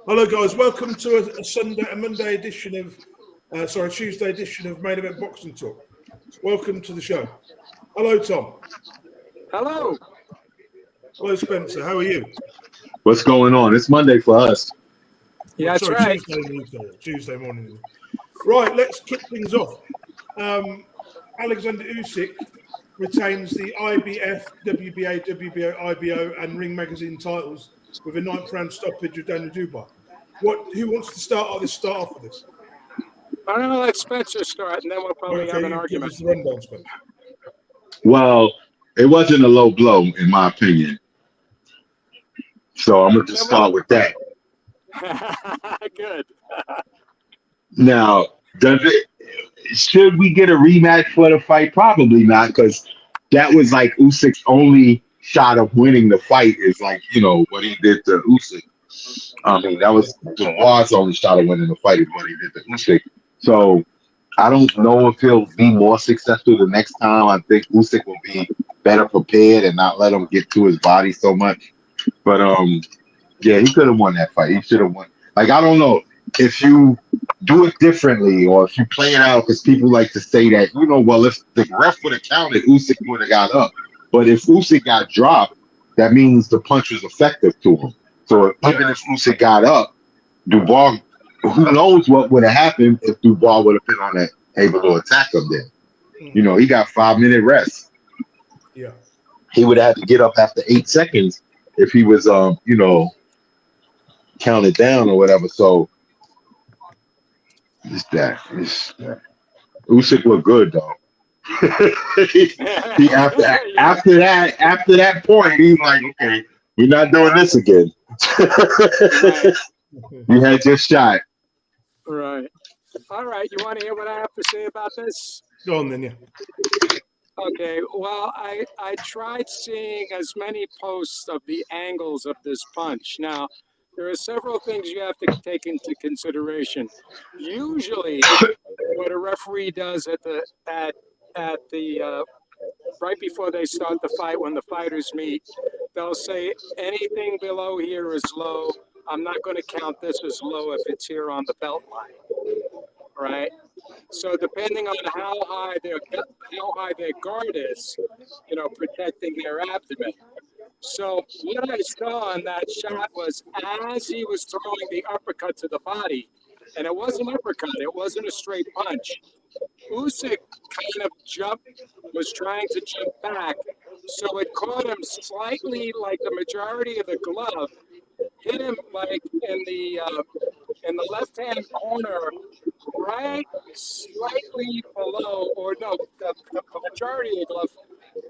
Hello, guys. Welcome to a Monday edition Tuesday edition of Main Event Boxing Talk. Welcome to the show. Hello, Tom. Hello. Hello, Spencer. How are you? What's going on? It's Monday for us. Yeah, that's right. Tuesday morning. Right, let's kick things off. Alexander Usyk retains the IBF, WBA, WBO, IBO, and Ring Magazine titles with a 9th-round stoppage of Daniel Dubois. Who wants to start off with this? I'm going to let Spencer start, and then we'll probably have an argument. Give us the rundown, Spencer. Well, it wasn't a low blow, in my opinion. So I'm going to start with that. Good. Now, should we get a rematch for the fight? Probably not, because that was like Usyk's only shot of winning the fight is like, what he did to Usyk. I mean, that was Dubois' only shot of winning the fight is what he did to Usyk. So I don't know if he'll be more successful the next time. I think Usyk will be better prepared and not let him get to his body so much. But yeah, he could have won that fight. He should have won. Like, I don't know if you do it differently or if you play it out, because people like to say that, well, if the ref would have counted, Usyk would have got up. But if Usyk got dropped, that means the punch was effective to him. So even if Usyk got up, Dubois, who knows what would have happened if Dubois would have been on that, able to attack him then. He got 5-minute rest. Yeah. He would have had to get up after 8 seconds if he was, counted down or whatever. So it's that. Usyk looked good though. After that point, he's like, okay, we're not doing this again. You had your shot. Right. All right. You want to hear what I have to say about this? Go on then, yeah. Okay. Well, I tried seeing as many posts of the angles of this punch. Now, there are several things you have to take into consideration. Usually, what a referee does at the right before they start the fight, when the fighters meet, they'll say anything below here is low. I'm not going to count this as low if it's here on the belt line, right? So depending on how high their guard is, protecting their abdomen. So what I saw in that shot was as he was throwing the uppercut to the body, and it wasn't an uppercut, it wasn't a straight punch. Usyk kind of was trying to jump back, so it caught him slightly, like the majority of the glove, hit him like in the left-hand corner, right slightly below, or no, the majority of the glove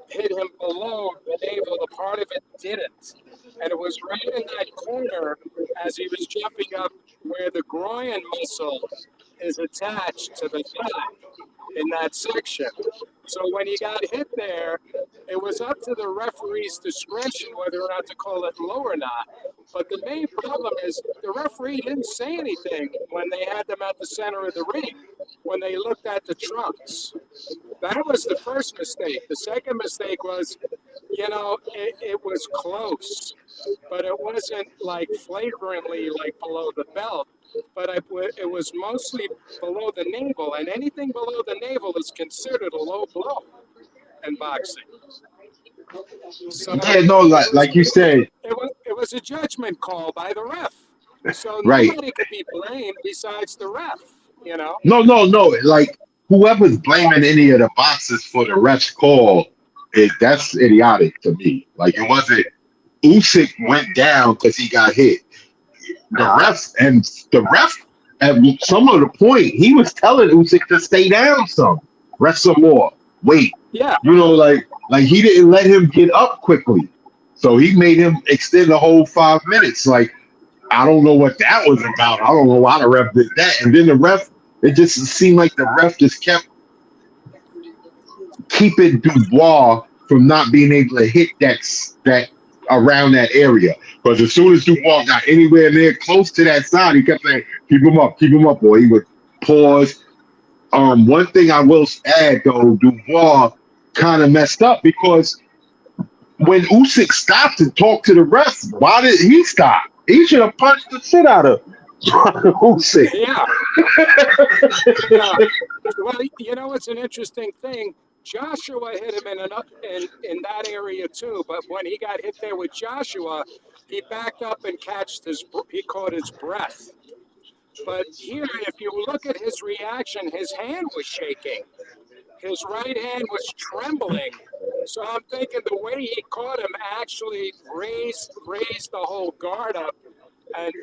hit him below the navel. The part of it didn't. And it was right in that corner as he was jumping up where the groin muscle is attached to the thigh in that section. So when he got hit there, it was up to the referee's discretion whether or not to call it low or not. But the main problem is the referee didn't say anything when they had them at the center of the ring, when they looked at the trunks. That was the first mistake. The second mistake was, it was close, but it wasn't like flagrantly like below the belt, but it was mostly below the navel, and anything below the navel is considered a low blow in boxing. So yeah, no, like you said, it was a judgment call by the ref. So right. Nobody could be blamed besides the ref, No. Like, whoever's blaming any of the boxers for the ref's call, that's idiotic to me. Like, it wasn't Usyk went down because he got hit. The ref, at some of the point, he was telling Usyk to stay down rest some more, wait. Yeah. Like he didn't let him get up quickly. So he made him extend the whole 5 minutes. Like, I don't know what that was about. I don't know why the ref did that. And then the ref, it just seemed like the ref just kept keeping Dubois from not being able to hit that around that area. Because as soon as Dubois got anywhere near close to that side, he kept saying, keep him up, boy. He would pause. One thing I will add, though, Dubois kind of messed up because when Usyk stopped and talked to the refs, why did he stop? He should have punched the shit out of Usyk. Yeah. Yeah. Well, you know, it's an interesting thing. Joshua hit him in that area too, but when he got hit there with Joshua, he backed up and he caught his breath. But here, if you look at his reaction, his hand was shaking. His right hand was trembling. So I'm thinking the way he caught him actually raised the whole guard up and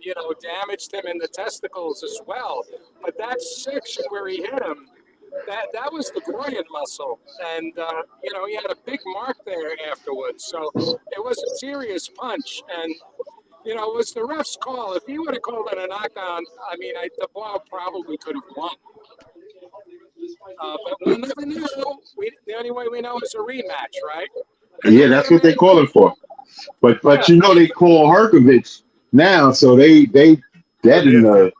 you know, damaged him in the testicles as well. But that section where he hit him, that was the groin muscle. And, you know, he had a big mark there afterwards. So it was a serious punch. And, you know, it was the ref's call. If he would have called it a knockdown, I mean, Dubois probably could have won. But we never know. The only way we know is a rematch, right? Yeah, that's what they call it for. But yeah. You know, they call Herkovich now, so they dead in the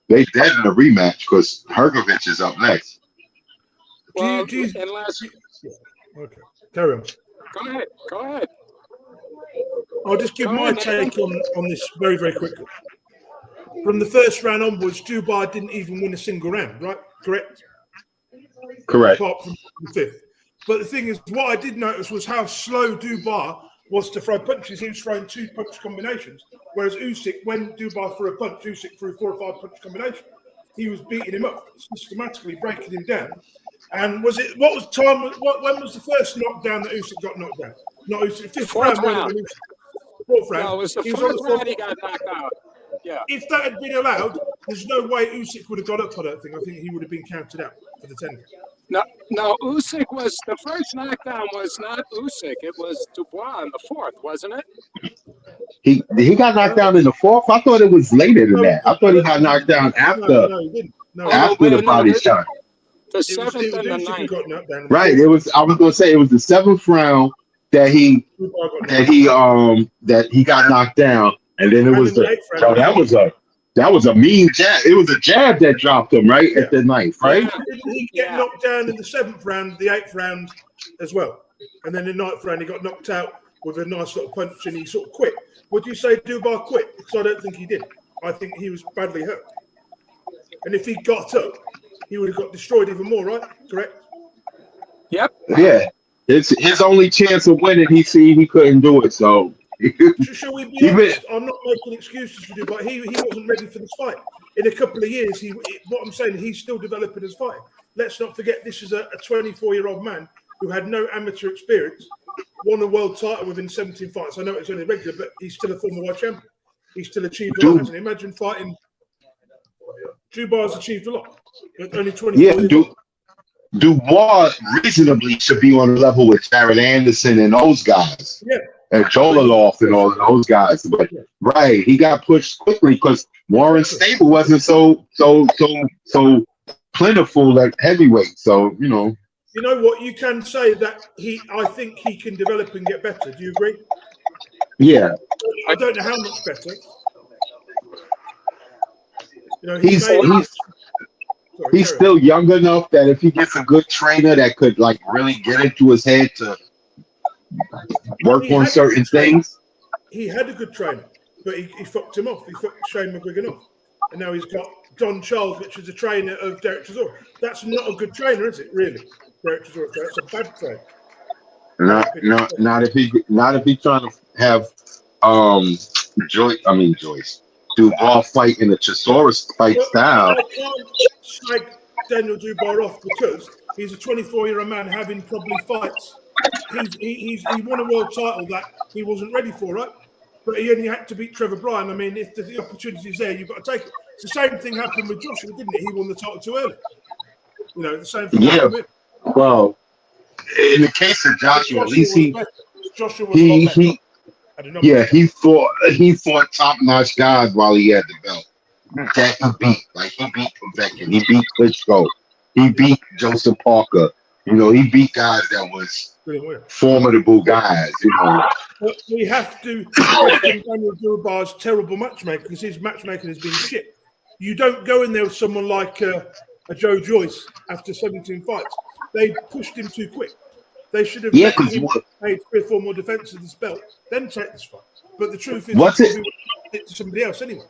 rematch because Herkovich is up next. Well, unless okay, carry on. Go ahead. I'll just give my take on this very, very quickly. From the first round onwards, Dubois didn't even win a single round, right? Correct. Apart from the fifth. But the thing is, what I did notice was how slow Dubois was to throw punches. He was throwing 2 punch combinations, whereas Usyk, when Dubois threw a punch, Usyk threw 4 or 5 punch combinations. He was beating him up, systematically breaking him down. And when was the first knockdown that Usyk got knocked down? Not Usyk, fifth round. Fourth round. No, it was the fourth round he got knocked out. Yeah. If that had been allowed, there's no way Usyk would have got up. I don't think. I think he would have been counted out for the 10. No, Usyk was the first knockdown. Was not Usyk. It was Dubois in the fourth, wasn't it? He got knocked down in the fourth. I thought it was later than that. I thought he got knocked down after the body shot. The seventh and the ninth. Right. It was. I was going to say it was the 7th round that he got knocked down, and then it was that was a mean jab. It was a jab that dropped him at the 9th, right? He get knocked down in the 7th round, the 8th round as well, and then in the 9th round he got knocked out with a nice little punch, and he sort of quit. Would you say Dubois quit? Because I don't think he did. I think he was badly hurt, and if he got up, he would have got destroyed even more, right? Correct? Yep. Yeah. It's his only chance of winning. He couldn't do it, so. Shall we be honest? I'm not making excuses for Dubois. He wasn't ready for this fight. In a couple of years, what I'm saying, he's still developing his fight. Let's not forget, this is a 24-year-old man who had no amateur experience, won a world title within 17 fights. I know it's only regular, but he's still a former world champion. He's still achieved a lot, hasn't he? Imagine fighting. Dubois has achieved a lot. But only 24 years. Dubois reasonably should be on the level with Jared Anderson and those guys. Yeah. And Jololoff and all of those guys. But he got pushed quickly because Warren Stable wasn't so plentiful at heavyweight. So, you know. You know what? You can say that I think he can develop and get better. Do you agree? Yeah. I don't know how much better. You know, he's still young enough that if he gets a good trainer that could like really get into his head to work on certain things. He had a good trainer, but he fucked him off. He fucked Shane McGuigan off. And now he's got John Charles, which is a trainer of Derek Chisora. That's not a good trainer, is it, really? Derek Chisora. That's a bad trainer. Not if he's trying to have Joyce. Dubois fight in the Chisora fight style. I can't slag Daniel Dubois off because he's a 24-year-old man having probably fights. He won a world title that he wasn't ready for, right? But he only had to beat Trevor Bryan. I mean, if the opportunity is there, you've got to take it. It's the same thing happened with Joshua, didn't it? He won the title too early. You know, the same thing happened with him. Well, in the case of Joshua, at least he fought top-notch guys while he had the belt. That he beat. Like, he beat Povetkin. He beat Klitschko. He beat Joseph Parker. You know, he beat guys that was formidable guys, you know. But we have to question Daniel Dubois' terrible matchmaking because his matchmaking has been shit. You don't go in there with someone like a Joe Joyce after 17 fights. They pushed him too quick. They should have Yeah, let because him pay 3 or 4 more defenses of this belt, then take this fight. But the truth is, what's it? to somebody else anyway.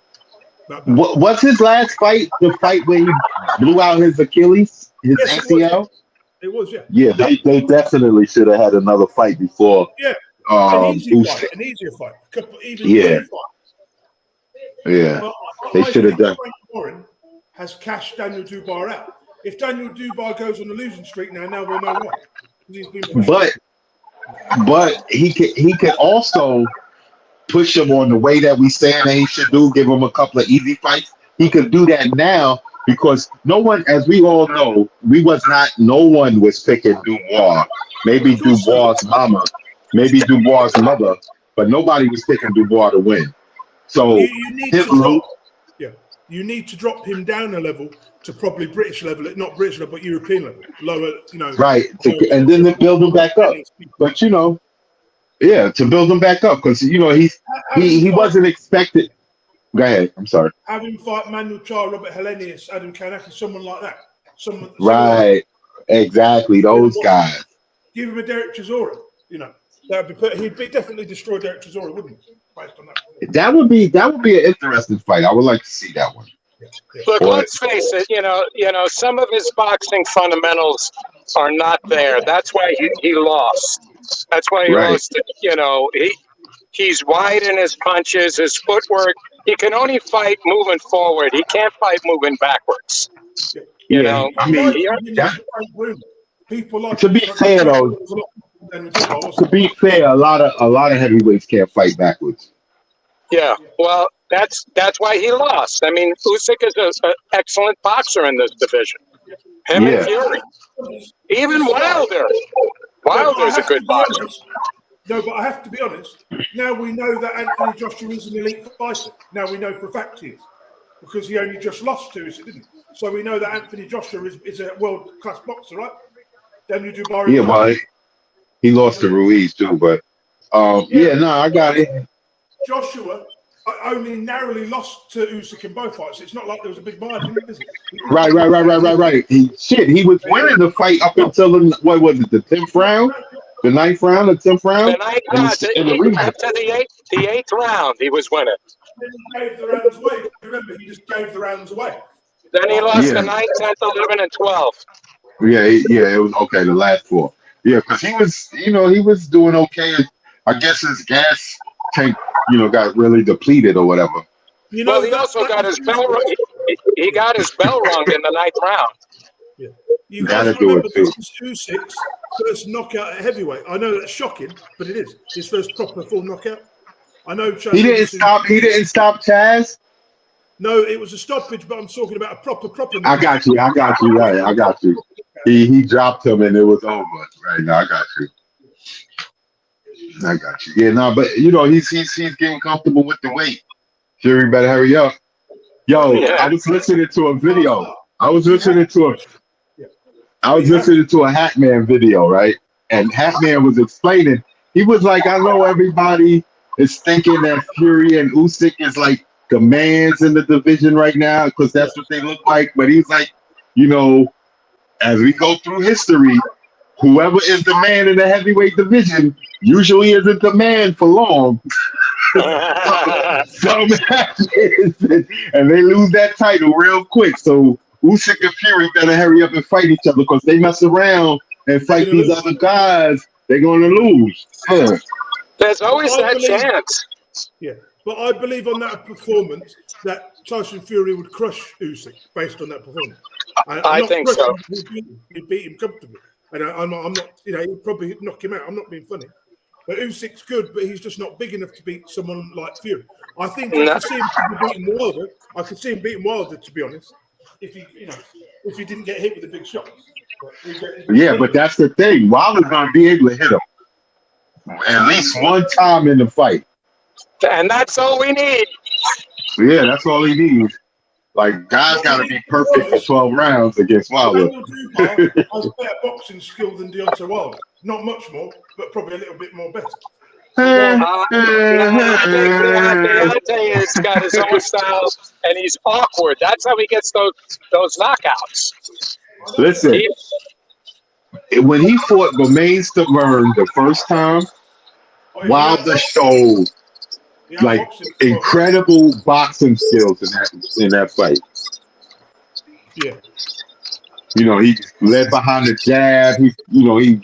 What's his last fight? The fight where he blew out his Achilles, his ACL. It was, yeah. Yeah, they definitely should have had another fight before. Yeah, an easier fight, yeah. Yeah, but they should have done. Frank Warren has cashed Daniel Dubois out. If Daniel Dubois goes on a losing streak now we'll know why. He's been pushed. But he could also push him on the way that we saying that he should do. Give him a couple of easy fights. He could do that now because no one, as we all know, no one was picking Dubois. Maybe Dubois' mama, maybe Dubois' mother, but nobody was picking Dubois to win. So you need to drop him down a level to probably British level, not British level, but European level, lower, Right, and then to build him back up. But to build him back up because he wasn't expected. Go ahead. I'm sorry. Have him fight Manuel Charr, Robert Helenius, Adam Kanaki, someone like that. Right. Exactly. Those guys. Give him a Derek Chisora. He'd definitely destroy Derek Chisora, wouldn't he? Based on that. That would be an interesting fight. I would like to see that one. Look, let's face it. Some of his boxing fundamentals are not there. That's why he lost. That's why he lost. He's wide in his punches, his footwork. He can only fight moving forward. He can't fight moving backwards. You know. I mean, to be fair, though, a lot of heavyweights can't fight backwards. Yeah, well, that's why he lost. I mean, Usyk is an excellent boxer in this division. Him and Fury. Even Wilder. Wilder's a good boxer. No, but I have to be honest. Now we know that Anthony Joshua is an elite fighter. Now we know for a fact he is. Because he only just lost to us, didn't he? So we know that Anthony Joshua is a world-class boxer, right? Daniel Dubois. Yeah, well, he lost to Ruiz too, but I got it. Joshua only narrowly lost to Usyk in both fights. It's not like there was a big margin, is it? Right. He was winning the fight up until the 10th round? The 9th round, the 10th round? The 9th round, after the 8th round, he was winning. Then he gave the rounds away. Remember, he just gave the rounds away. Then he lost the 9th, 10th, 11, and 12. Yeah, it was okay, the last 4. Yeah, because he was doing okay. I guess his gas tank, got really depleted or whatever. He also got his bell rung. He got his bell rung in the 9th round. Yeah. You got to remember this is Usyk's first knockout at heavyweight. I know that's shocking, but it is his first proper full knockout. I know he didn't stop Chaz. No, it was a stoppage, but I'm talking about a proper. I got you. Right, I got you. He dropped him and it was over. Right now, I got you. Yeah, but he's getting comfortable with the weight. Fury better hurry up. Yo, I was listening to a video. I was listening to a Hatman video, right? And Hatman was explaining. He was like, I know everybody is thinking that Fury and Usyk is like the mans in the division right now because that's what they look like. But he's like, as we go through history, whoever is the man in the heavyweight division usually isn't the man for long. Some matches, and they lose that title real quick. So Usyk and Fury better hurry up and fight each other because they mess around and fight these other guys, they're going to lose. Yeah. There's always that chance. Yeah, but I believe on that performance that Tyson Fury would crush Usyk based on that performance. I think so. He'd beat him comfortably. And I'm not, he'd probably knock him out. I'm not being funny. But Usyk's good, but he's just not big enough to beat someone like Fury. I think I could see him beating Wilder. I could see him beating Wilder, to be honest, if he didn't get hit with a big shot. But that's the thing. Wilder's going to be able to hit him at least one time in the fight. And that's all we need. Yeah, that's all he needs. Like, guys got to be perfect for 12 rounds against Wilder. Dubois has better boxing skill than Deontay Wilder. Not much more, but probably a little bit more better. Deontay has got his own style, and he's awkward. That's how he gets those knockouts. Listen, when he fought Bermain Stavern the first time, Wilder showed like incredible boxing skills in that fight. Yeah. You know, he led behind the jab. He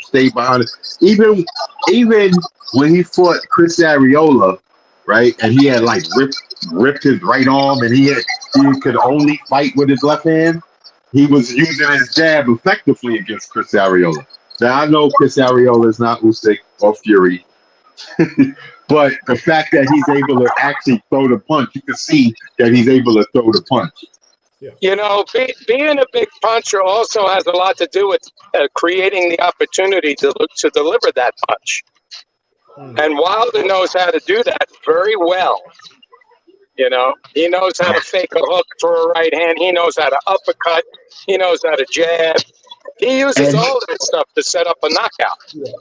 stayed behind it. Even when he fought Chris Arreola, right, and he had like ripped his right arm, and he could only fight with his left hand. He was using his jab effectively against Chris Arreola. Now I know Chris Arreola is not Usyk or Fury, but the fact that he's able to actually throw the punch, you can see that he's able to throw the punch. You know, being a big puncher also has a lot to do with creating the opportunity to deliver that punch. And Wilder knows how to do that very well. You know, he knows how to fake a hook for a right hand. He knows how to uppercut. He knows how to jab. He uses all that stuff to set up a knockout.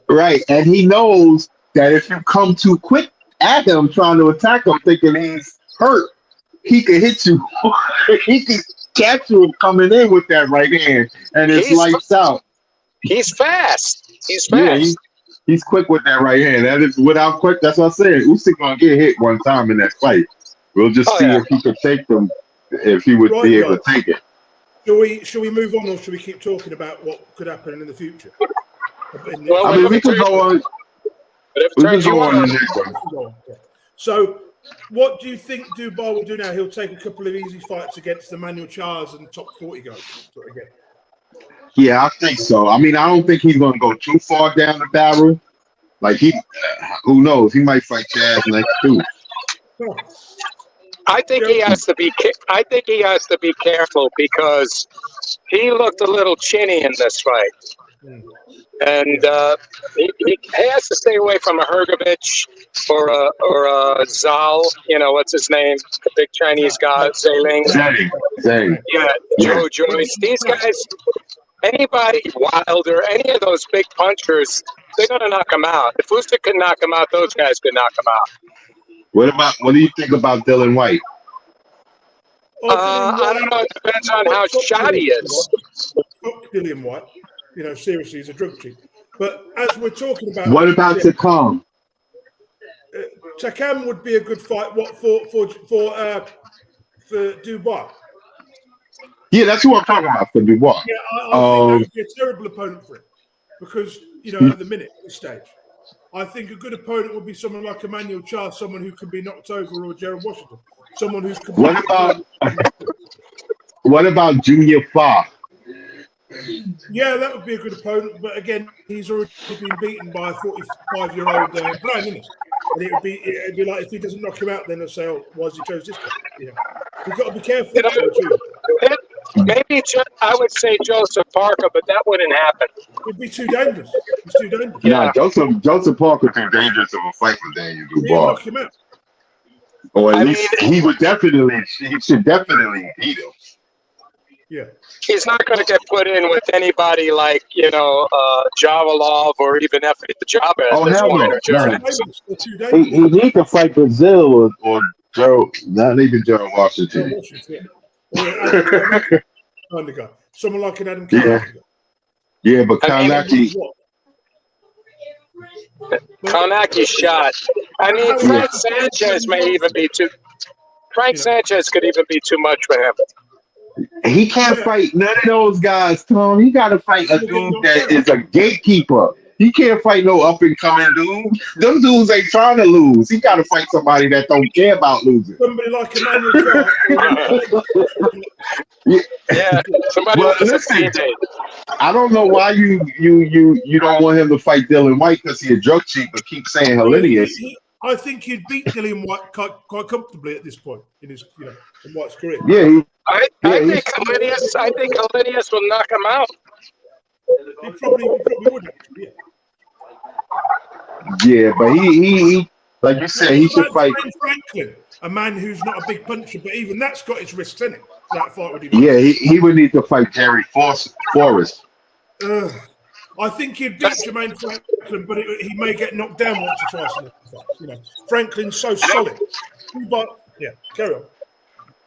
Right, and he knows that if you come too quick at him trying to attack him, thinking he's hurt, he can hit you. He can catch you coming in with that right hand, and it's lights out. He's fast. He's fast. Yeah, he's quick with that right hand. That is without quick. That's what I'm saying. Usyk gonna get hit one time in that fight. We'll just see if he could take them. If he would be able to take it. Shall we move on, or should we keep talking about what could happen in the future? Well, I mean, we could go on. We could go on the next one. So, what do you think Dubois will do now? He'll take a couple of easy fights against Emmanuel Charles and top 40 guys. Again. Yeah, I think so. I mean, I don't think he's going to go too far down the barrel. Like who knows? He might fight Chaz next too. I think he has to be. I think he has to be careful because he looked a little chinny in this fight, and he has to stay away from a Hrgovic or a Zal. You know what's his name? The big Chinese guy, Zhang. Yeah, Joe Joyce. These guys, anybody Wilder, any of those big punchers, they're gonna knock him out. If Usyk could knock him out, those guys could knock him out. What do you think about Dylan White? I don't know. It depends on how shot he is. Dillian White, you know, seriously, he's a drug cheat. But as we're talking about, what about Takam? Takam would be a good fight. What for Dubois? Yeah, that's who I'm talking about for Dubois. Yeah, I think that would be a terrible opponent for him because at the minute, at this stage. I think a good opponent would be someone like Emmanuel Charles, someone who can be knocked over, or Gerald Washington, someone who's. What about Junior Fa? Yeah, that would be a good opponent, but again, he's already been beaten by a 45-year-old Brian, isn't it? And it'd be like if he doesn't knock him out, then they'll say, "Oh, why has he chose this guy?" Yeah, we've got to be careful. Maybe I would say Joseph Parker, but that wouldn't happen. It'd be too dangerous. It's too dangerous. Yeah, Joseph Parker too dangerous of a fight for Daniel Dubois. Knock him out. Or at least he should definitely beat him. Yeah. He's not going to get put in with anybody like, Javalov or even Efri Java. Oh, hell no. He needs to fight Brazil or Joe, not even Joe Washington. Someone like an Adam Karnacki. Yeah, but Karnacki. Karnacki's shot. I mean, Frank Sanchez may even be too. Frank Sanchez could even be too much for him. He can't fight none of those guys, Tom. He got to fight a dude that is a gatekeeper. He can't fight no up and coming dude. Them dudes ain't trying to lose. He got to fight somebody that don't care about losing. Somebody like Emmanuel. Yeah. Somebody well, listen, I don't know why you don't want him to fight Dylan White because he's a drug cheat, but keep saying Helenius. I think he'd beat Dillian White quite comfortably at this point in his, in White's career. Yeah, I think Helenius will knock him out. He probably would. Yeah, but he like you said, he should fight Franklin, a man who's not a big puncher, but even that's got its risks in it. That fight would Yeah, he would need to fight Jerry Forrest. I think he'd beat Jermaine Franklin, but he may get knocked down once or twice in the fight. Franklin's so solid. But carry on.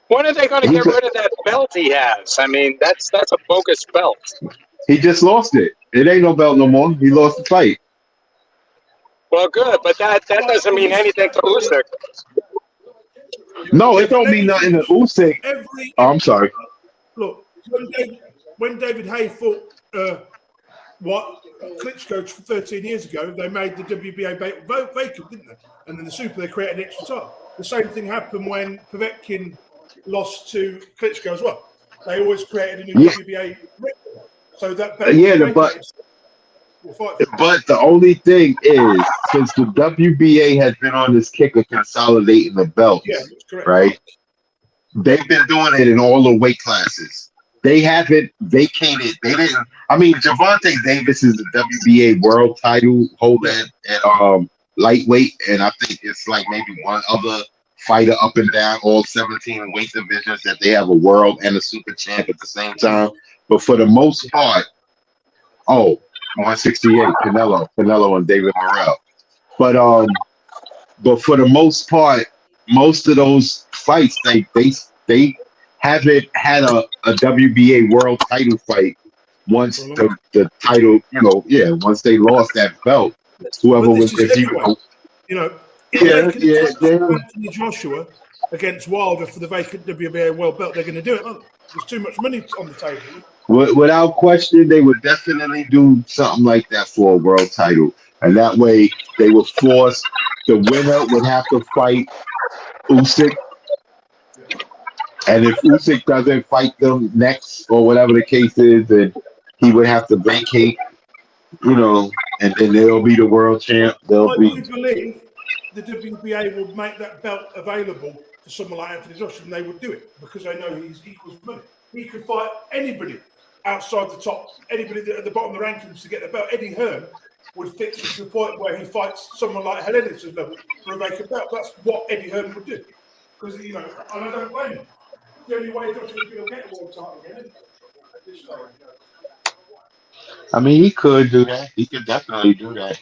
When are they going to get rid of that belt he has? I mean, that's a bogus belt. He just lost it It ain't no belt no more. He lost the fight. Well, good, but that doesn't mean anything to Usyk. No, it don't mean nothing to Usyk. Oh, I'm sorry. Look, when David Haye fought Klitschko 13 years ago, they made the WBA vacant, didn't they? And then the Super, they created an extra title. The same thing happened when Povetkin lost to Klitschko as well. They always created a new WBA record. So that but the only thing is, since the WBA has been on this kick of consolidating the belts, right? They've been doing it in all the weight classes. They haven't vacated. They didn't. I mean, Gervonta Davis is the WBA world title holder at lightweight, and I think it's like maybe one other fighter up and down all 17 weight divisions that they have a world and a super champ at the same time. But for the most part, 168, Canelo and David Morrell. But for the most part, most of those fights, they haven't had a WBA world title fight once the title, once they lost that belt. Whoever was Anthony Joshua against Wilder for the vacant WBA world belt, they're going to do it, aren't they? There's too much money on the table. Without question, they would definitely do something like that for a world title. And that way, they would force the winner would have to fight Usyk. And if Usyk doesn't fight them next, or whatever the case is, then he would have to vacate, and then they'll be the world champ. I do believe the WBA will make that belt available to someone like Anthony Joshua, and they would do it because they know he's equals money. He could fight anybody outside the top, anybody at the bottom of the rankings to get the belt. Eddie Hearn would fit to the point where he fights someone like Helenis' level for a vacant belt. That's what Eddie Hearn would do. Because, and I don't blame him. The only way Joshua's going to get a world title again, isn't it? I mean, he could do that. He could definitely do that.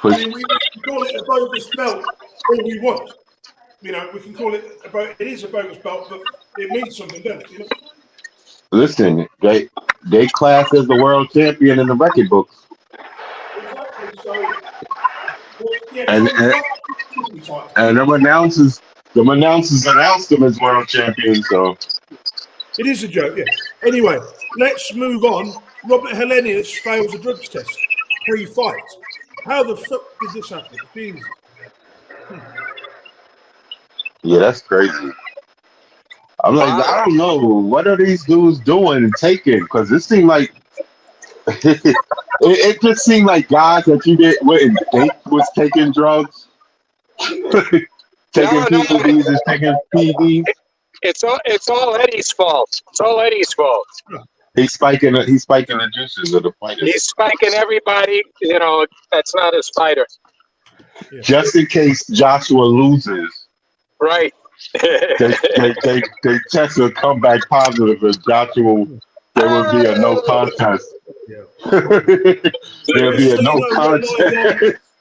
I mean, we can call it a bogus belt all we want. We can call it it is a bogus belt, but it means something, doesn't it? Listen, they class as the world champion in the record books. Exactly. So, and them announcers announced them as world champions. So it is a joke, yeah. Anyway, let's move on. Robert Helenius fails a drugs test pre-fight. How the fuck did this happen? Yeah, that's crazy. I'm like, I don't know. What are these dudes doing and taking? Because it seemed like it just seemed like guys that you didn't think was taking drugs. Taking PEDs and taking PEDs. It's all Eddie's fault. It's all Eddie's fault. He's spiking the juices of the fighters. He's spiking everybody, that's not his fighter. Yeah. Just in case Joshua loses. Right. they test will come back positive and Joshua, there will be a no contest. Yeah. There'll be a no contest.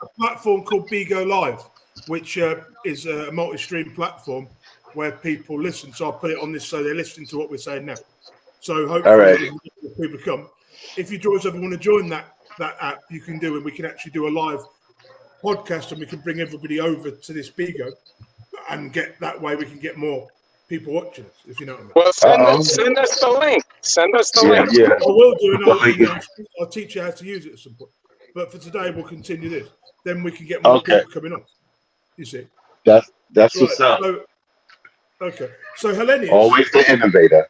A platform called Bigo Live, which is a multi-stream platform where people listen. So I'll put it on this so they're listening to what we're saying now. So hopefully people come. If you ever want to join that app, you can do it. We can actually do a live podcast and we can bring everybody over to this Bigo and that way we can get more people watching us, if you know what I mean. Well, send us the link. Send us the link. Yeah. I will do, and I'll teach you how to use it at some point. But for today, we'll continue this. Then we can get more people coming on. You see? That's what's up. So Helenius, always the innovator.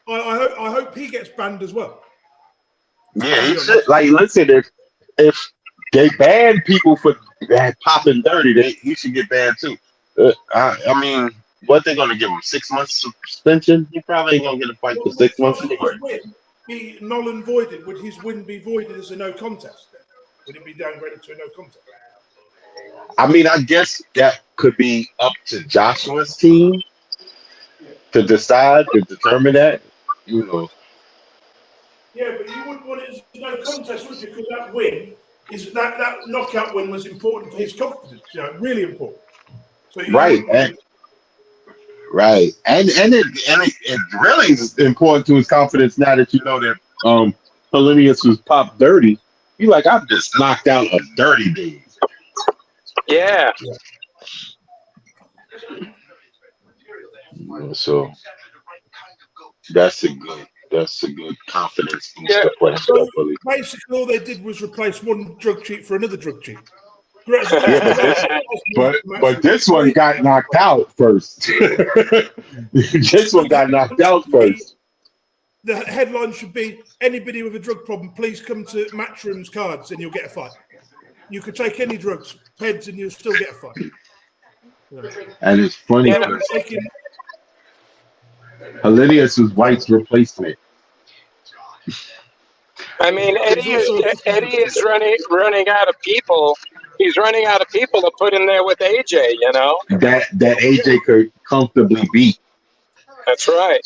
I hope he gets banned as well. Yeah, he should. Like, listen, if they ban people for popping dirty, he should get banned too. I mean, what they're gonna give him? 6 months suspension? He probably ain't gonna get a fight for 6 months anyway. Be null and voided. Would his win be voided as a no contest? Would it be downgraded to a no contest? I mean, I guess that could be up to Joshua's team to decide, to determine that. Yeah, but you wouldn't want it as a no contest, would you? Because that win that knockout win was important for his confidence. Really important. So and it really is important to his confidence now that you know that Hellenius was popped dirty, you like, I'm just knocked out a dirty dude. Yeah. So that's a good confidence booster Yeah. for him. So basically, all they did was replace one drug cheat for another drug cheat. But this one got knocked out first. This one got knocked out first. The headline should be: anybody with a drug problem, please come to Matchroom's cards, and you'll get a fight. You could take any drugs, peds, and you'll still get a fight. And it's funny. Hellenius was White's replacement. I mean, Eddie is running out of people. He's running out of people to put in there with AJ. You know that AJ could comfortably beat. That's right.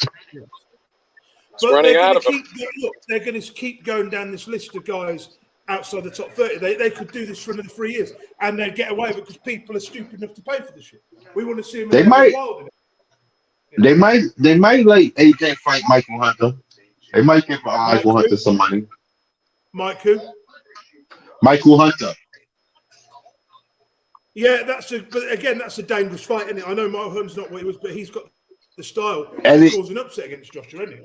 But running out of them. Look, they're going to keep going down this list of guys outside the top 30. They could do this for another 3 years, and they get away with it because people are stupid enough to pay for this shit. We want to see them. They might let AJ fight Michael Hunter. They might give Michael Hunter some money. Mike who? Michael Hunter. Yeah, that's a dangerous fight, isn't it? I know Michael Hunter's not what he was, but he's got the style. And he caused an upset against Joshua, isn't he?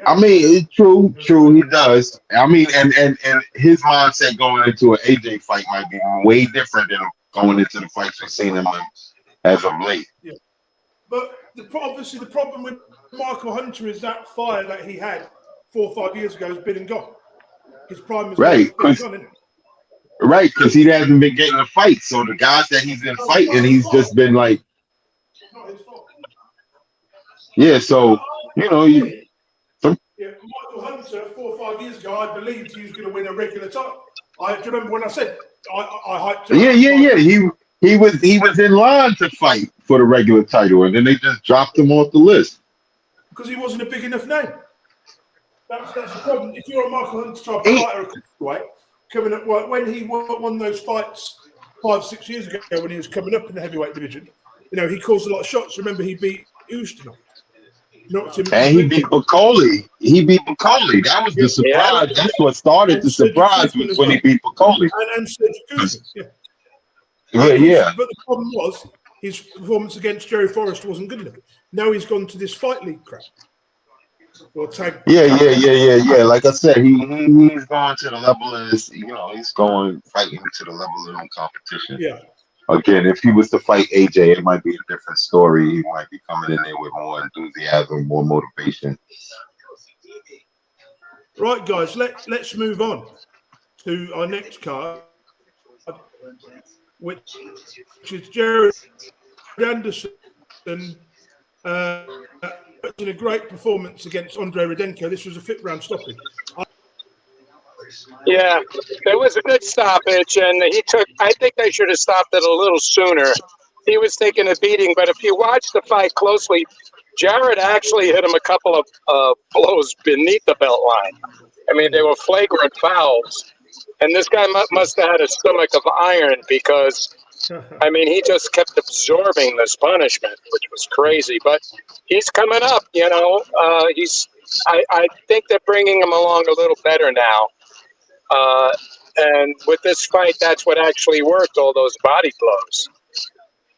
I mean, it's true, he does. I mean, and his mindset going into an AJ fight might be way different than going into the fights we've seen him in as of late. Yeah. But obviously the problem with Michael Hunter is that fire that he had 4 or 5 years ago has been and gone. His prime is right, gone, isn't it? Right, because he hasn't been getting a fight. So the guys that he's been fighting, he's just been like, yeah. So Michael Hunter 4 or 5 years ago, I believed he was going to win a regular title. Do you remember when I said I hyped him? Yeah. He was in line to fight for the regular title, and then they just dropped him off the list because he wasn't a big enough name. That's the problem. If you're a Michael Hunter type fighter, right, coming up when he won those fights 5-6 years ago when he was coming up in the heavyweight division, he caused a lot of shots. Remember, he beat Ustinov. And he beat Bacoli. That was the surprise. That's what started the surprise was when he beat Bacoli. And Sergio Kuzmin, yeah. But the problem was his performance against Jerry Forrest wasn't good enough. Now he's gone to this fight league crap. Or tag. Yeah. Like I said, he's going to the level of this. He's going fighting to the level of competition. Yeah. Again, if he was to fight AJ, it might be a different story. He might be coming in there with more enthusiasm, more motivation. Right, guys, let's move on to our next card, which is Jared Anderson in a great performance against Andre Rudenko. This was a 5th round stoppage. Yeah, it was a good stoppage, and I think they should have stopped it a little sooner. He was taking a beating, but if you watch the fight closely, Jared actually hit him a couple of blows beneath the belt line. I mean, they were flagrant fouls, and this guy must have had a stomach of iron because, I mean, he just kept absorbing this punishment, which was crazy. But he's coming up, I think they're bringing him along a little better now. And with this fight, that's what actually worked, all those body blows.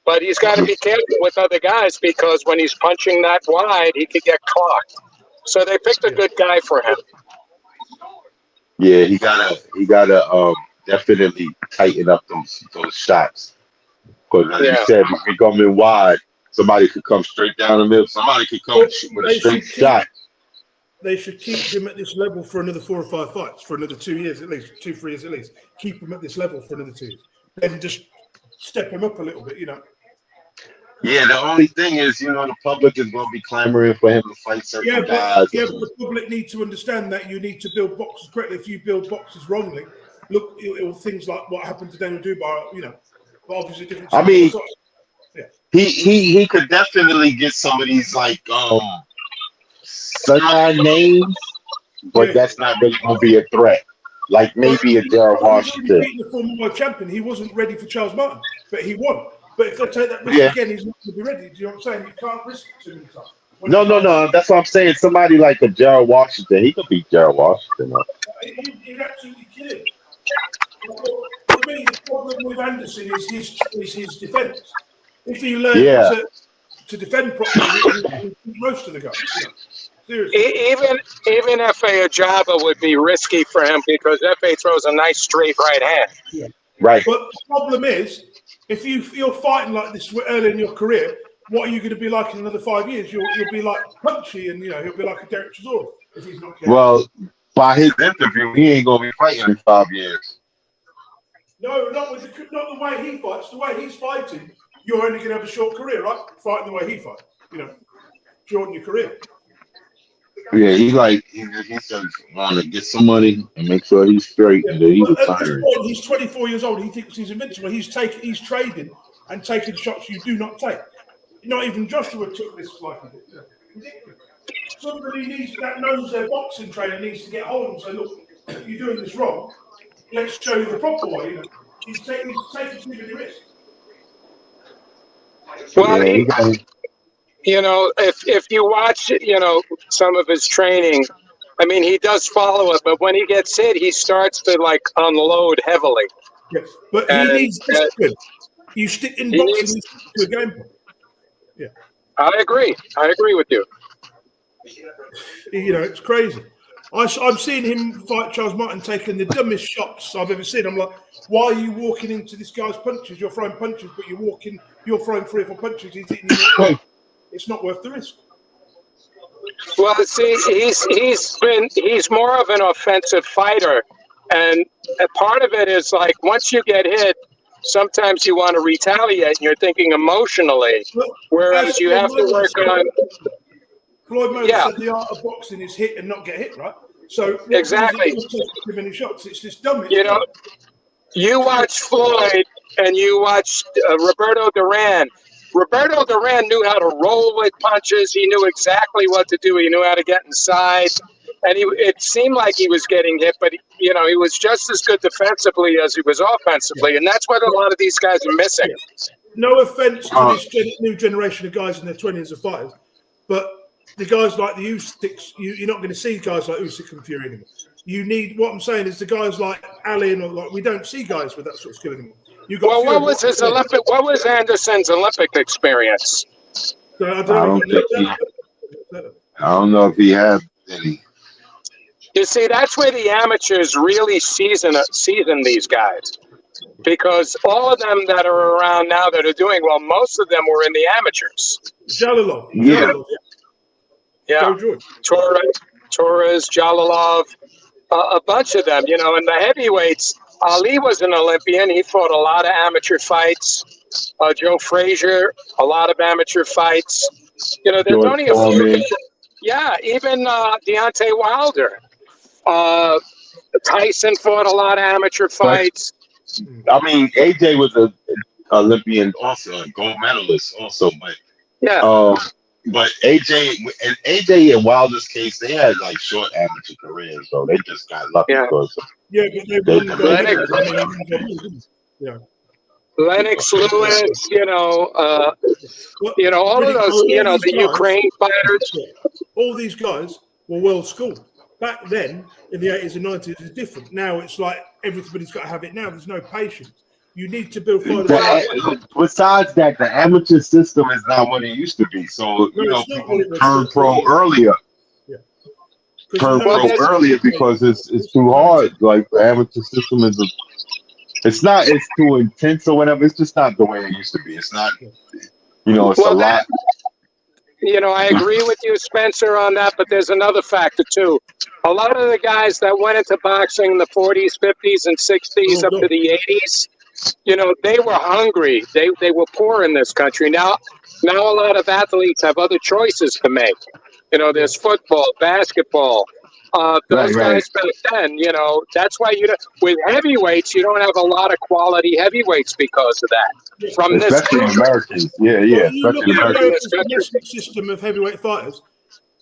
But he's got to be careful with other guys because when he's punching that wide, he could get clocked. So they picked a good guy for him. Yeah, he gotta definitely tighten up those shots. Because as you said, if you come in wide, somebody could come straight down the middle. Somebody could come with a straight shot. They should keep him at this level for another 4 or 5 fights, for another 2 years at least, 2-3 years at least. Keep him at this level for another 2 years. Then just step him up a little bit, Yeah, the only thing is, the public is going to be clamoring for him to fight certain guys. But the public need to understand that you need to build boxes correctly. If you build boxes wrongly, look, things like what happened to Daniel Dubois, but obviously different. I mean, he could definitely get some of these sunline names, but that's not really going to be a threat. Like maybe a Gerald Washington. He the former world champion. He wasn't ready for Charles Martin, but he won. But if they take that risk again, he's not going to be ready. Do you know what I'm saying? You can't risk it too many times. No, no, no. That's what I'm saying. Somebody like a Gerald Washington, he could beat Gerald Washington. Up. He'd absolutely kill him. For me, the problem with Anderson is his defence. If he learns Yeah. to defend properly, he most of the guys. Seriously. Even F.A. Ajaba would be risky for him because F.A. throws a nice straight right hand. Yeah. Right. But the problem is, if you're fighting like this early in your career, what are you going to be like in another 5 years? You'll be like punchy, and he'll be like a Derek Chisora if he's not careful. Well, by his interview, he ain't gonna be fighting in 5 years. No, not the way he fights. The way he's fighting, you're only going to have a short career, right? Fighting the way he fights, shorten your career. Yeah, he just want to get some money and make sure he's straight, and then he's retiring. He's 24 years old. He thinks he's invincible. He's trading and taking shots you do not take. Not even Joshua took this like he did. Ridiculous. Somebody that knows their boxing trainer needs to get hold and say, look, you're doing this wrong. Let's show you the proper way. He's taking too many risks. Well, if you watch, some of his training, I mean, he does follow it, but when he gets hit, he starts to unload heavily. Yes, but he needs discipline. You stick in boxing to a game plan. Yeah, I agree with you. It's crazy. I'm seeing him fight Charles Martin taking the dumbest shots I've ever seen. I'm like, why are you walking into this guy's punches? You're throwing punches, but you're throwing 3 or 4 punches. He's hitting you. It's not worth the risk. Well, see, he's more of an offensive fighter, and a part of it is once you get hit, sometimes you want to retaliate, and you're thinking emotionally, whereas you have to work on. Floyd Mayweather said the art of boxing is hit and not get hit, right? So exactly. Too many shots. It's just dumb. You watch Floyd and you watch Roberto Duran. Roberto Duran knew how to roll with punches. He knew exactly what to do. He knew how to get inside, and it seemed like he was getting hit, but he was just as good defensively as he was offensively, and that's what a lot of these guys are missing. No offense to this new generation of guys in their 20s or 5s, but the guys like the Usyks, you're not going to see guys like Usyk and Fury anymore. You need, what I'm saying is the guys like Ali and we don't see guys with that sort of skill anymore. What was Anderson's Olympic experience? I don't know if he had any. You see, that's where the amateurs really season these guys, because all of them that are around now that are doing well, most of them were in the amateurs. Jalalov. Yeah. Torres, Jalalov, a bunch of them, and the heavyweights. Ali was an Olympian. He fought a lot of amateur fights. Joe Frazier, a lot of amateur fights. There's only a few. Yeah, even Deontay Wilder. Tyson fought a lot of amateur fights. I mean, AJ was an Olympian also, a gold medalist also, but but AJ and Wilder's case, they had short amateur careers, so they just got lucky because Lennox Lewis, all of those, the Ukraine fighters. All these guys were well schooled. Back then, in the 80s and 90s, it's different. Now it's like everybody's got to have it now. There's no patience. You need to build fighters. Besides that, the amateur system is not what it used to be. So, people turn pro earlier. Turn pro earlier because it's too hard. Like, the amateur system it's too intense or whatever. It's just not the way it used to be. It's not, it's a lot. I agree with you, Spencer, on that, but there's another factor, too. A lot of the guys that went into boxing in the 40s, 50s, and 60s up to the 80s, they were hungry. They were poor in this country. Now a lot of athletes have other choices to make. There's football, basketball. Those guys back then, that's why with heavyweights, you don't have a lot of quality heavyweights because of that. From especially this Americans. Well, you look at America's domestic system of heavyweight fighters,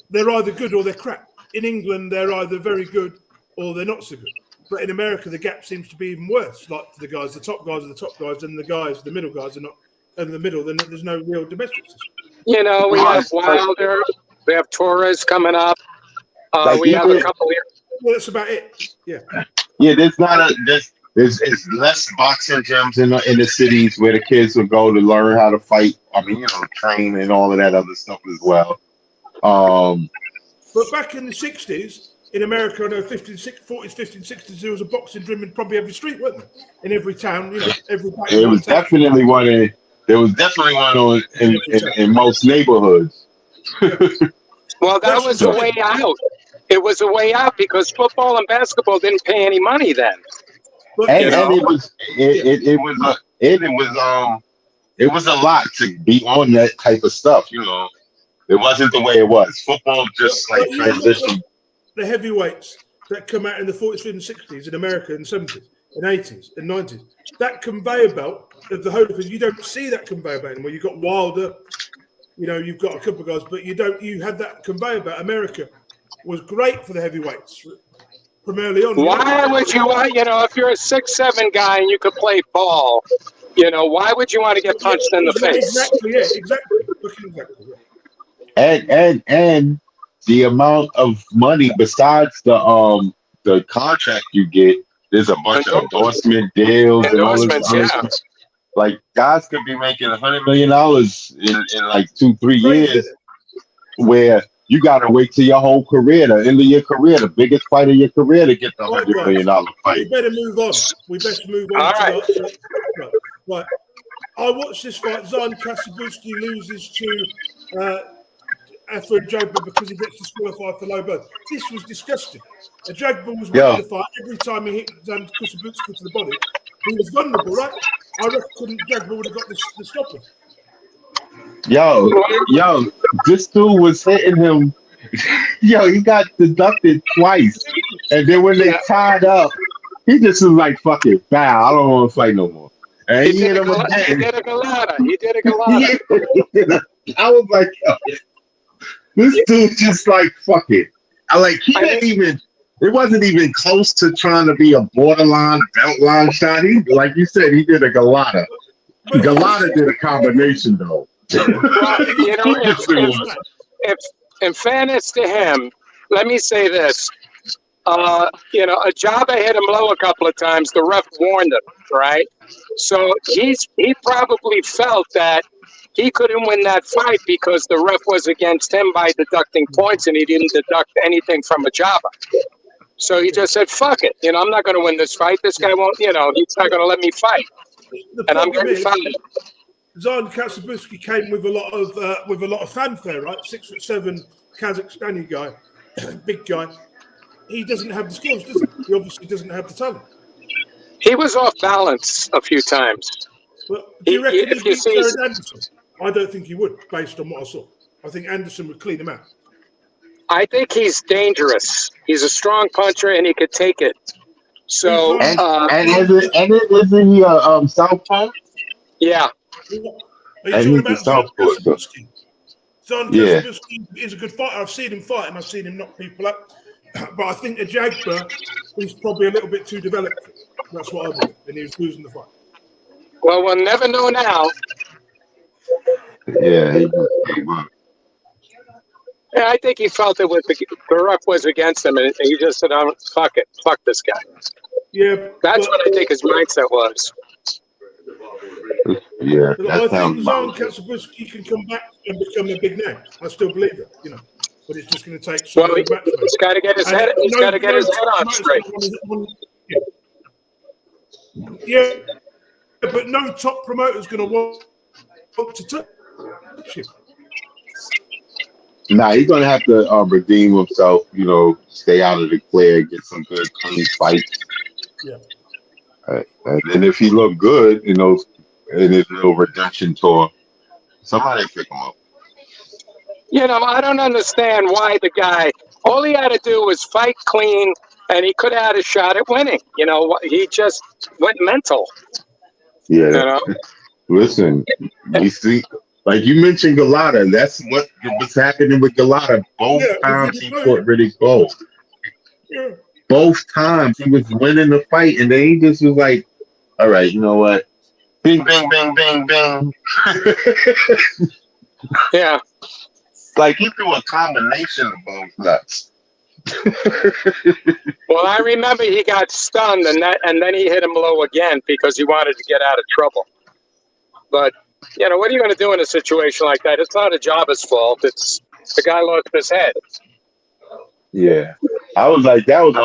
they're either good or they're crap. In England, they're either very good or they're not so good. But in America, the gap seems to be even worse. Like the top guys are the top guys, and the middle guys are not. And the middle, then there's no real domestic system. We have Wilder. We have Torres coming up. Like, We have a even- couple here. Well, that's about it. Yeah. Yeah, there's not a there's less boxing gyms in the cities where the kids will go to learn how to fight. I mean, train and all of that other stuff as well. But back in the 60s, in America, I know 40s, 50s, 60s, there was a boxing gym in probably every street, wasn't there? In every town, every back It was town. definitely one in. There was definitely one in most neighborhoods. Well, that was a way out. It was a way out because football and basketball didn't pay any money then. But, And it was a lot to be on that type of stuff. It wasn't the way it was. Football just like transitioned. The heavyweights that come out in the 40s, 50s, and 60s in America in the 70s and 80s and 90s, that conveyor belt of the Holyfield, you don't see that conveyor belt anymore. You've got Wilder, you've got a couple of guys, but you had that conveyor belt. America was great for the heavyweights from early on. Why would you want, if you're a 6'7" guy and you could play ball, why would you want to get punched in the face? Exactly, yeah, exactly. And the amount of money besides the contract you get, there's a bunch of endorsement deals and all this other stuff. Like guys could be making $100 million in like 2-3 years, where you gotta wait till your whole career, the end of your career, the biggest fight of your career, to get the $100 million fight. We better move on. All right. Right. I watched this fight. Zan Kasabowski loses to Alfred Jagba because he gets disqualified for low blow. This was disgusting. Jagba was winning the fight every time he hit Zan Kasabowski to the body. He was vulnerable, right? I reckon Jagba would have got the stopper. Yo, this dude was hitting him. Yo, he got deducted twice. And then when they tied up, he just was like, fuck it, foul. I don't want to fight no more. And he hit him again. He did a galata. I was like, yo, this dude just like, fuck it. It wasn't even close to trying to be a borderline belt line shot. He, like you said, he did a galata. Galata did a combination though. If in fairness to him, let me say this. Ajaba hit him low a couple of times. The ref warned him, right? So he probably felt that he couldn't win that fight because the ref was against him by deducting points, and he didn't deduct anything from Ajaba. So he just said, "Fuck it, I'm not going to win this fight. This guy won't, he's not going to let me fight, and I'm getting fired." Zan Kasabowski came with a lot of fanfare, right? 6'7" Kazakhstani guy, big guy. He doesn't have the skills, does he? He obviously doesn't have the talent. He was off balance a few times. But do you reckon he beat Jared Anderson? I don't think he would, based on what I saw. I think Anderson would clean him out. I think he's dangerous. He's a strong puncher, and he could take it. So, isn't he a southpaw? Yeah. Are you talking about Zan Kasabowski? Zan Kasabowski is a good fighter. I've seen him fight, and I've seen him knock people up. But I think Ajagba is probably a little bit too developed. That's what I believe, and he was losing the fight. Well, we'll never know now. Yeah, he was. Yeah, I think he felt it with the ref was against him, and he just said, "Fuck it, fuck this guy." Yeah, that's what I think his mindset was. Yeah, I think Zan Kasabowski can come back and become a big name. I still believe it, but it's just going to take. Well, he's got to get his head. He's got to get his head on straight. Yeah, but no top promoter is going to want to touch him. Nah, he's gonna have to redeem himself. Stay out of the clear, get some good clean fights. Yeah. And if he looked good, in his little redemption tour, somebody pick him up. I don't understand why the guy. All he had to do was fight clean, and he could have had a shot at winning. He just went mental. Yeah. Listen, you see. Like you mentioned Galata, that's what was happening with Galata. Both times he fought really close. Yeah. Both times he was winning the fight, and then he just was like, all right, you know what? Bing, bang, bang, bang, bang. Yeah. Like he threw a combination of both nuts. Well, I remember he got stunned, and then he hit him low again because he wanted to get out of trouble. But what are you going to do in a situation like that? It's not a jobber's fault. It's the guy lost his head. Yeah, I was like, that was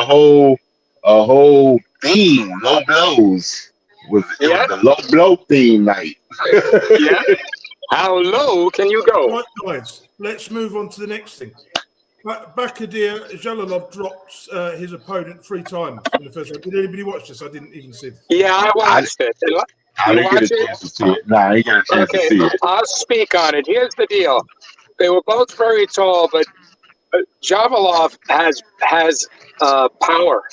a whole theme. Low blows was the low blow theme night. Yeah. How low can you go? Right, guys, let's move on to the next thing. Bakadir Jalolov drops his opponent 3 times in the first round. Did anybody watch this? I didn't even see this. Yeah, I watched it. I didn't get a chance to see it. Nah, I didn't get a chance to see it. I'll speak on it. Here's the deal. They were both very tall, but Javalov has power.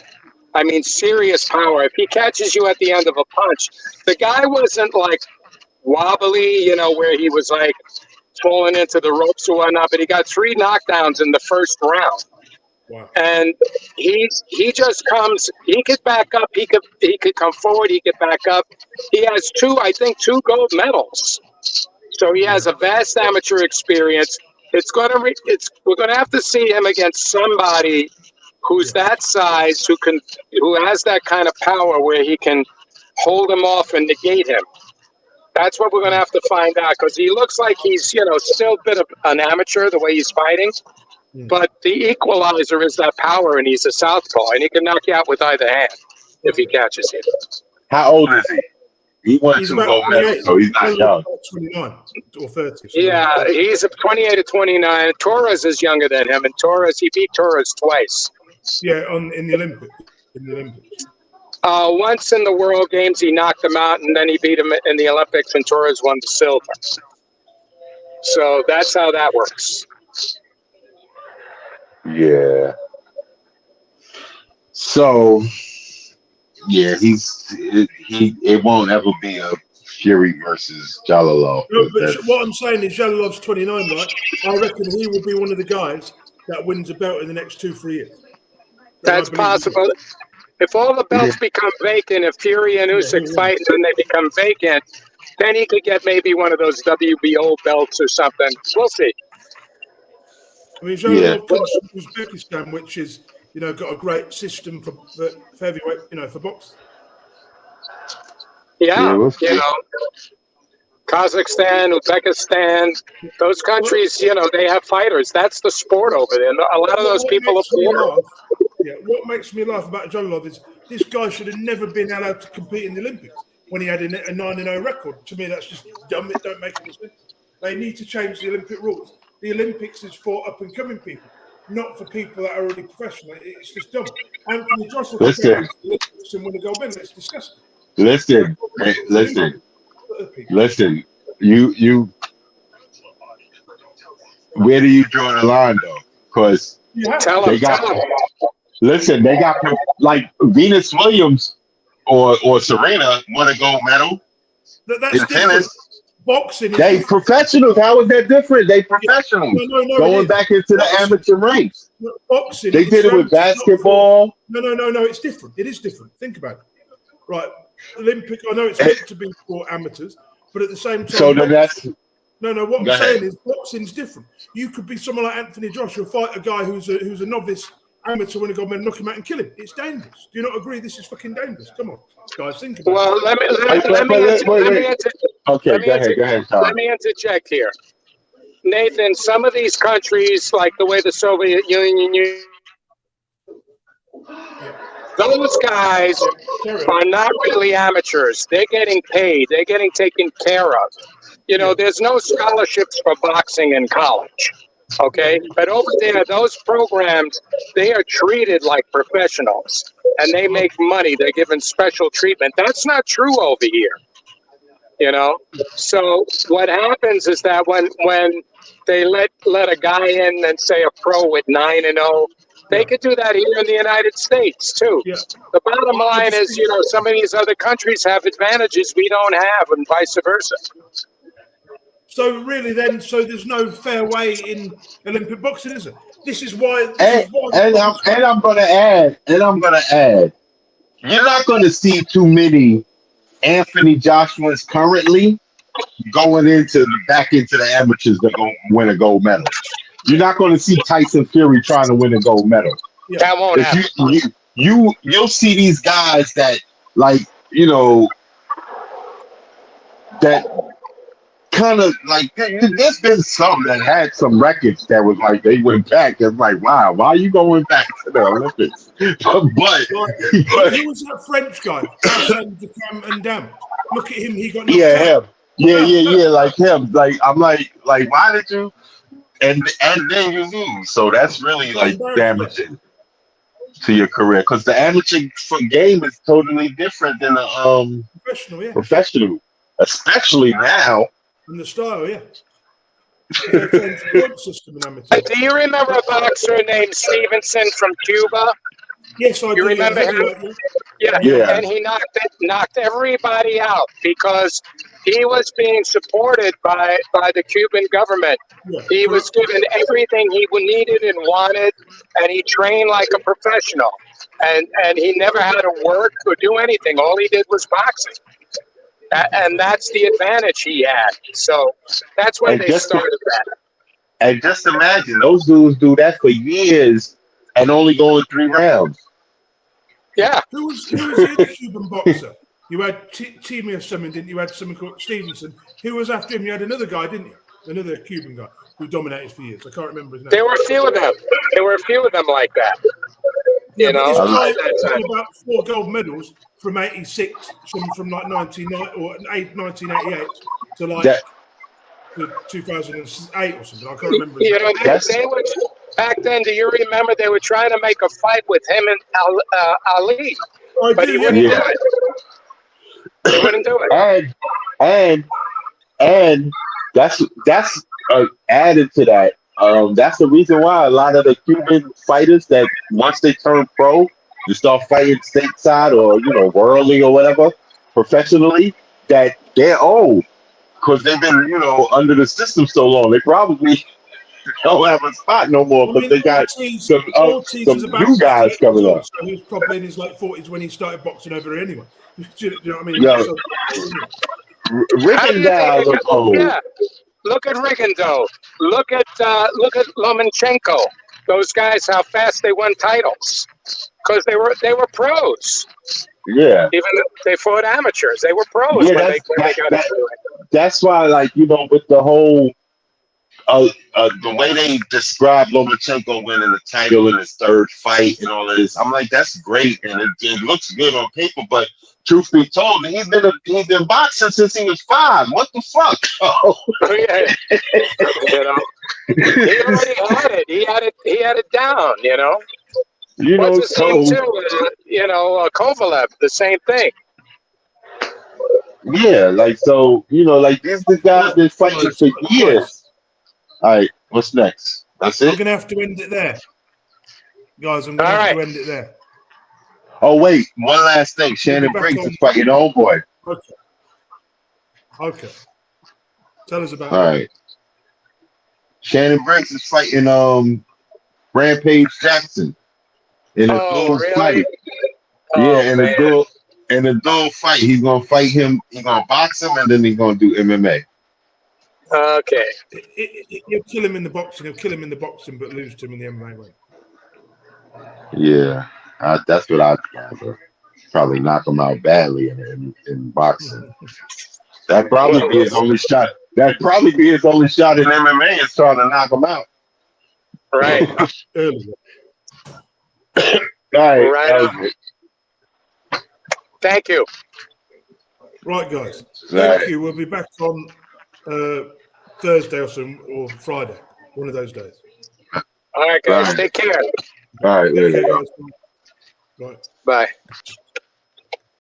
I mean, serious power. If he catches you at the end of a punch, the guy wasn't like wobbly, where he was like falling into the ropes or whatnot, but he got 3 knockdowns in the first round. Wow. And he just comes, he could back up, he could come forward, he could back up. He has 2 gold medals. So he has a vast amateur experience. We're gonna have to see him against somebody who's that size, who has that kind of power where he can hold him off and negate him. That's what we're going to have to find out, because he looks like he's, still a bit of an amateur the way he's fighting. But the equalizer is that power, and he's a southpaw, and he can knock you out with either hand if he catches you. How old is he? He won 2 gold medals, so he's not young. 29 or 30. Yeah, he's 28 to 29. Torres is younger than him, and he beat Torres twice. Yeah, in the Olympics. Once in the World Games, he knocked him out, and then he beat him in the Olympics, and Torres won the silver. So that's how that works. Yeah. So, yeah, it won't ever be a Fury versus Jalolov. No, but what I'm saying is Jalolov's 29, right? I reckon he will be one of the guys that wins a belt in the next 2-3 years. That's possible. If all the belts become vacant, if Fury and Usyk fight and then they become vacant, then he could get maybe one of those WBO belts or something. We'll see. I mean, Jalolov comes from Uzbekistan, which is, got a great system for heavyweight, for boxing. Yeah, Kazakhstan, Uzbekistan, those countries, they have fighters. That's the sport over there. A lot of those people are poor. Yeah, what makes me laugh about Jalolov is this guy should have never been allowed to compete in the Olympics when he had a 9-0 record. To me, that's just dumb. It don't make any sense. They need to change the Olympic rules. The Olympics is for up-and-coming people, not for people that are already professional. It's just dumb. Anthony Joshua and win a gold medal. Let's discuss it. Listen. You. Where do you draw the line, though? Because they got like Venus Williams or Serena won a gold medal in tennis. Boxing. They professionals. How is that different? They professionals going back into the amateur ranks. Boxing. They did it with basketball. No. It's different. It is different. Think about it. Right. Olympic. I know it's meant to be for amateurs, but at the same time. So then that's. No. What I'm saying is boxing's different. You could be someone like Anthony Joshua, fight a guy who's a novice amateur, win a gold medal, knock him out and kill him. It's dangerous. Do you not agree? This is fucking dangerous. Come on, guys, think about it. Well, let me interject here. Nathan, some of these countries, like the way the Soviet Union, those guys are not really amateurs. They're getting paid. They're getting taken care of. There's no scholarships for boxing in college. Okay, but over there, those programs, they are treated like professionals, and they make money. They're given special treatment. That's not true over here, So what happens is that when they let a guy in and say a pro with 9-0, they could do that here in the United States too. Yeah. The bottom line is, some of these other countries have advantages we don't have, and vice versa. So really, then, there's no fair way in Olympic boxing, is it? This is why. I'm going to add. You're not going to see too many Anthony Joshua's currently going back into the amateurs that going to win a gold medal. You're not going to see Tyson Fury trying to win a gold medal. Yeah. That won't happen. You'll see these guys that like that kind of like there's been some that had some records that was like they went back and like wow, why are you going back to the Olympics? but who was that French guy? And Dam. Look at him. He got him. Yeah, like him. Like I'm like why did you? And then you lose. So that's really like damaging to your career because the amateur game is totally different than the professional, especially now. And the style, yeah. System in amateur. Do you remember a boxer named Stevenson from Cuba? Yes, I do. You remember him? Yeah, and he knocked everybody out because he was being supported by the Cuban government. Yeah, he was given everything he needed and wanted, and he trained like a professional. And he never had to work or do anything. All he did was boxing. And that's the advantage he had. So that's why they started that. And just imagine, those dudes do that for years and only go in 3 rounds. Yeah. Who was the other Cuban boxer? You had Timmy or something, didn't you? You had someone called Stevenson. Who was after him? You had another guy, didn't you? Another Cuban guy who dominated for years. I can't remember his name. There were a few of them like that. Yeah, about 4 gold medals from 86, some from like 1988 to like to 2008 or something. I can't remember. You know, they were back then. Do you remember they were trying to make a fight with him and Ali? But he wouldn't do it. He wouldn't do it. And that's added to that. That's the reason why a lot of the Cuban fighters that once they turn pro, you start fighting stateside or worldly or whatever, professionally, that they're old because they've been under the system so long. They probably don't have a spot no more because they got some new guys coming up. So he was probably in his late 40s when he started boxing over here anyway. Do you know what I mean? Yeah. Rigondeaux was old. Yeah. Look at Rigondeaux. Look at Lomachenko. Those guys, how fast they won titles because they were pros. Yeah. Even if they fought amateurs, they were pros. Yeah, that's why, with the whole the way they describe Lomachenko winning the title in his 3rd fight and all of this, I'm like, that's great and it looks good on paper, but truth be told, he's been boxing since he was 5. What the fuck? Yeah. He already had it. He had it down. What's his name too? Kovalev, the same thing. Yeah, these are the guys been fighting for years. All right, what's next? That's it. I'm gonna have to end it there, guys. I'm gonna have to end it there. Oh wait, one last thing. Shannon Briggs is fighting homeboy. Okay. Tell us about. All right. Shannon Briggs is fighting Rampage Jackson in a dual fight. In a dual fight. He's gonna fight him. He's gonna box him, and then he's gonna do MMA. Okay. He'll kill him in the boxing. He'll kill him in the boxing, but lose to him in the MMA way. Yeah, that's what I'd probably knock him out badly in boxing. That'd probably be his only shot. That'd probably be his only shot in MMA is trying to knock him out. Right. All right. Thank you. Right, guys. Thank you. We'll be back on Thursday or Friday. One of those days. All right, guys. Take care. All right. Later. Okay, guys. Right. Bye.